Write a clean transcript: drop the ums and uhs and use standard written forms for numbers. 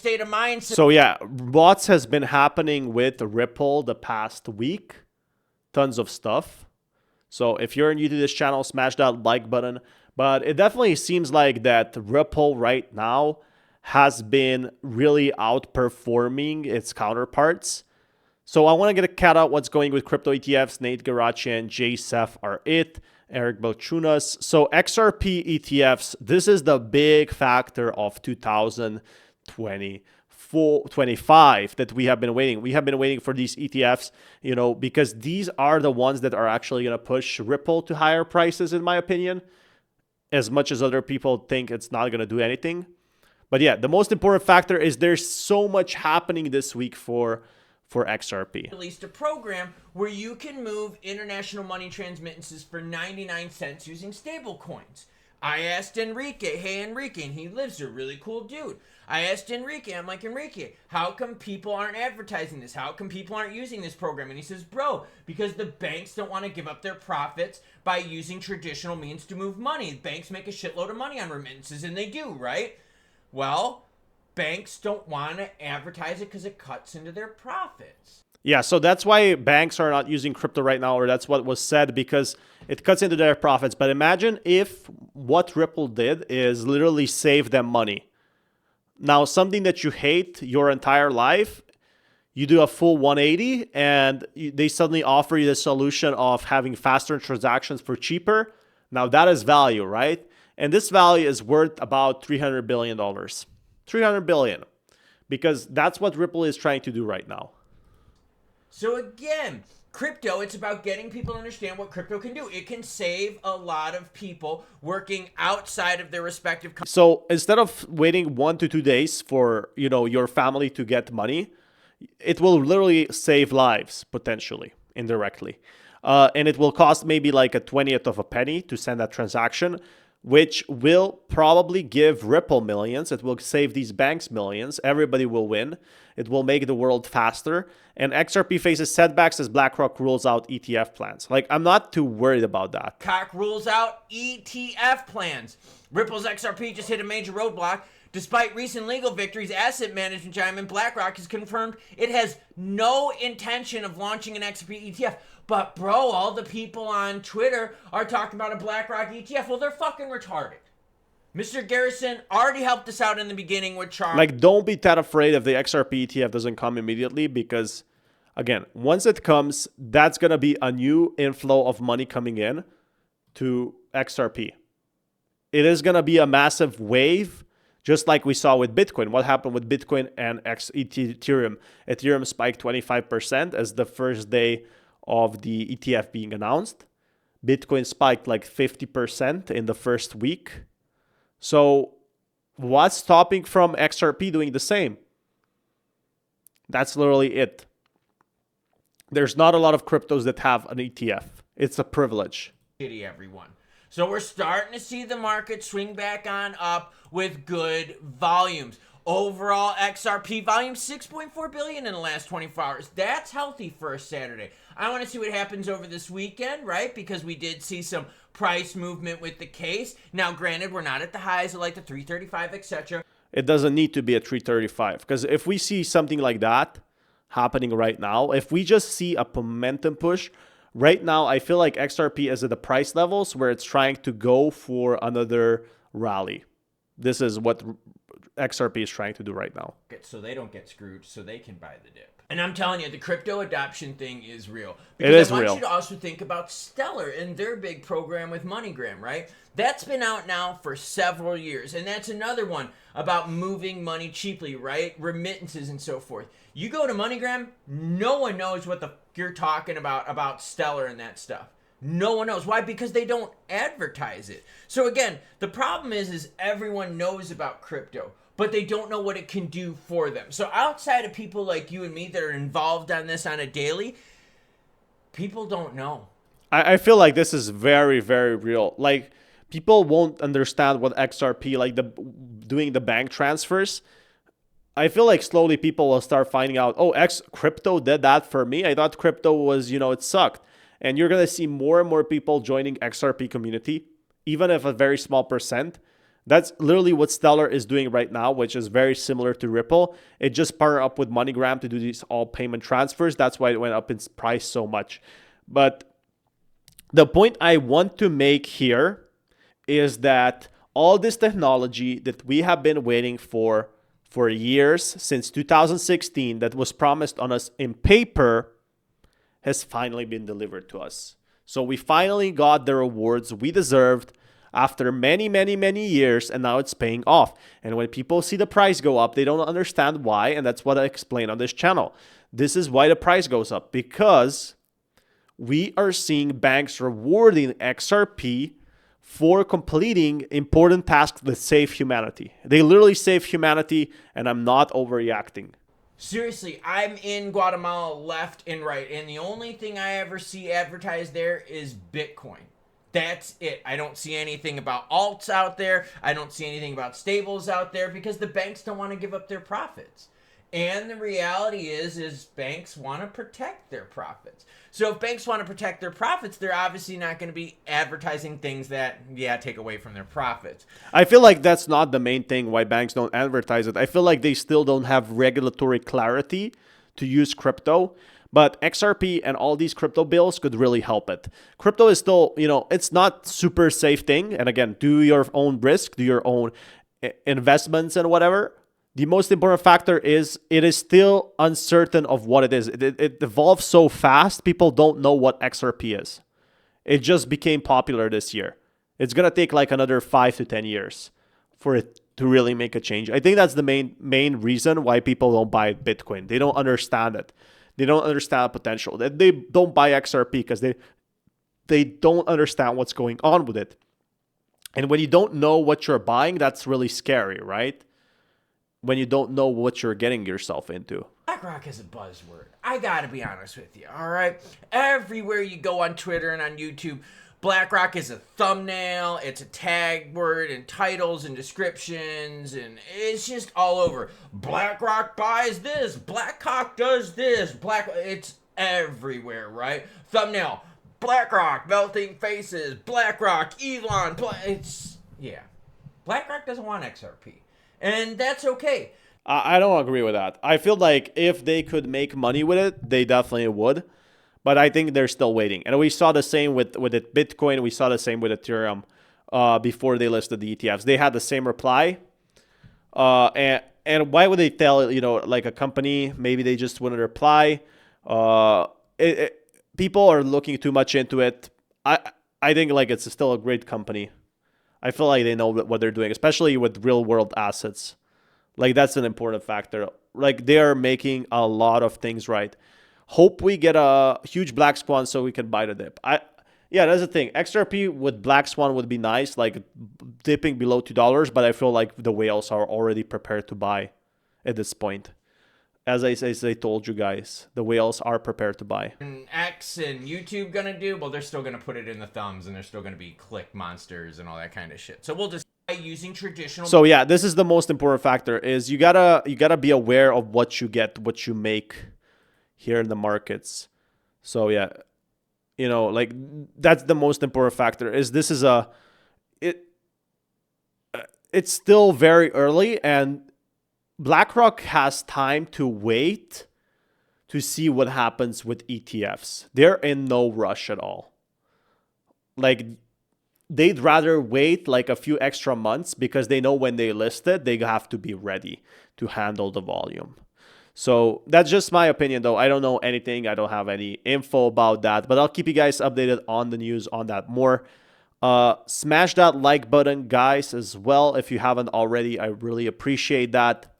state of mind. So yeah, lots has been happening with Ripple the past week. Tons of stuff. So if you're new to this channel, smash that like button. But it definitely seems like that Ripple right now has been really outperforming its counterparts. So I want to get a cat out what's going with crypto ETFs. Nate Garachian, Jay Seth are it. Eric Belchunas. So XRP ETFs, this is the big factor of 2025 that we have been waiting. We have been waiting for these ETFs, you know, because these are the ones that are actually going to push Ripple to higher prices, in my opinion, as much as other people think it's not going to do anything. But yeah, the most important factor is there's so much happening this week for XRP. Released a program where you can move international money transmittances for 99 cents using stable coins. I asked Enrique, hey Enrique, and he lives there, really cool dude. I asked Enrique, I'm like, Enrique, how come people aren't advertising this? How come people aren't using this program? And he says, bro, because the banks don't want to give up their profits by using traditional means to move money. Banks make a shitload of money on remittances, and they do, right? Well, banks don't want to advertise it because it cuts into their profits. Yeah, so that's why banks are not using crypto right now, or that's what was said, because it cuts into their profits. But imagine if what Ripple did is literally save them money. Now, something that you hate your entire life, you do a full 180 and they suddenly offer you the solution of having faster transactions for cheaper. Now, that is value, right? And this value is worth about $300 billion. $300 billion, because that's what Ripple is trying to do right now. So again, crypto, it's about getting people to understand what crypto can do. It can save a lot of people working outside of their respective So instead of waiting 1 to 2 days for, you know, your family to get money, it will literally save lives, potentially, indirectly. And it will cost maybe like a 20th of a penny to send that transaction, which will probably give Ripple millions. It will save these banks millions. Everybody will win. It will make the world faster. And XRP faces setbacks as BlackRock rules out ETF plans. Like, I'm not too worried about that. BlackRock rules out ETF plans. Ripple's XRP just hit a major roadblock. Despite recent legal victories, asset management giant BlackRock has confirmed it has no intention of launching an XRP ETF. But bro, all the people on Twitter are talking about a BlackRock ETF. Well, they're fucking retarded. Mr. Garrison already helped us out in the beginning with Charm. Like, don't be that afraid if the XRP ETF doesn't come immediately, because, again, once it comes, that's going to be a new inflow of money coming in to XRP. It is going to be a massive wave, just like we saw with Bitcoin. What happened with Bitcoin and Ethereum? Ethereum spiked 25% as the first day of the ETF being announced. Bitcoin spiked like 50% in the first week. So what's stopping from XRP doing the same? That's literally it. There's not a lot of cryptos that have an ETF. It's a privilege. Everyone. So we're starting to see the market swing back on up with good volumes. Overall XRP volume 6.4 billion in the last 24 hours. That's healthy for a Saturday. I want to see what happens over this weekend, right? Because we did see some price movement with the case. Now, granted, we're not at the highs of like the 335, etc. It doesn't need to be at 335, because if we see something like that happening right now, if we just see a momentum push, right now I feel like XRP is at the price levels where it's trying to go for another rally. This is what XRP is trying to do right now. So they don't get screwed, so they can buy the dip. And I'm telling you, the crypto adoption thing is real. Because I want you to also think about Stellar and their big program with MoneyGram, right? That's been out now for several years. And that's another one about moving money cheaply, right? Remittances and so forth. You go to MoneyGram, no one knows what the you're talking about Stellar and that stuff. No one knows. Why? Because they don't advertise it. So again, the problem is everyone knows about crypto, but they don't know what it can do for them. So outside of people like you and me that are involved on this on a daily, people don't know. I feel like this is very, very real. Like, people won't understand what XRP, like doing the bank transfers. I feel like slowly people will start finding out, oh, crypto did that for me. I thought crypto was, it sucked. And you're going to see more and more people joining XRP community, even if a very small percent, That's literally what Stellar is doing right now, which is very similar to Ripple. It just partnered up with MoneyGram to do these all payment transfers. That's why it went up in price so much. But the point I want to make here is that all this technology that we have been waiting for years, since 2016, that was promised on us in paper, has finally been delivered to us. So we finally got the rewards we deserved after many, many, many years, and now it's paying off. And when people see the price go up, they don't understand why, and that's what I explain on this channel. This is why the price goes up, because we are seeing banks rewarding XRP for completing important tasks that save humanity. They literally save humanity, and I'm not overreacting. Seriously, I'm in Guatemala left and right, and the only thing I ever see advertised there is Bitcoin. That's it. I don't see anything about alts out there. I don't see anything about stables out there because the banks don't want to give up their profits. And the reality is banks want to protect their profits. So if banks want to protect their profits, they're obviously not going to be advertising things that, take away from their profits. I feel like that's not the main thing why banks don't advertise it. I feel like they still don't have regulatory clarity to use crypto. But XRP and all these crypto bills could really help it. Crypto is still, it's not super safe thing. And again, do your own risk, do your own investments and whatever. The most important factor is it is still uncertain of what it is. It evolves so fast, people don't know what XRP is. It just became popular this year. It's going to take like another 5 to 10 years for it to really make a change. I think that's the main reason why people don't buy Bitcoin. They don't understand it. They don't understand potential. They don't buy XRP because they don't understand what's going on with it. And when you don't know what you're buying, that's really scary, right? When you don't know what you're getting yourself into. BlackRock is a buzzword. I gotta be honest with you, all right? Everywhere you go on Twitter and on YouTube, BlackRock is a thumbnail, it's a tag word and titles and descriptions, and it's just all over. BlackRock buys this, BlackRock does this, it's everywhere, right? Thumbnail, BlackRock, melting faces, BlackRock, Elon, BlackRock doesn't want XRP, and that's okay. I don't agree with that. I feel like if they could make money with it, they definitely would. But I think they're still waiting. And we saw the same with it, Bitcoin. We saw the same with Ethereum before they listed the ETFs. They had the same reply. And why would they tell, like a company, maybe they just wouldn't reply. People are looking too much into it. I think like it's still a great company. I feel like they know what they're doing, especially with real world assets. Like that's an important factor. Like they are making a lot of things right. Hope we get a huge black swan so we can buy the dip. That's the thing. XRP with black swan would be nice, like dipping below $2. But I feel like the whales are already prepared to buy at this point. As I told you guys, the whales are prepared to buy. And X and YouTube gonna do? Well, they're still gonna put it in the thumbs, and they're still gonna be click monsters and all that kind of shit. So we'll just using traditional. So yeah, this is the most important factor: is you gotta be aware of what you get, what you make here in the markets. So yeah, like that's the most important factor. It's still very early, and BlackRock has time to wait to see what happens with ETFs. They're in no rush at all. Like they'd rather wait like a few extra months because they know when they list it, they have to be ready to handle the volume. So that's just my opinion, though. I don't know anything. I don't have any info about that, but I'll keep you guys updated on the news on that more. Smash that like button, guys, as well. If you haven't already, I really appreciate that.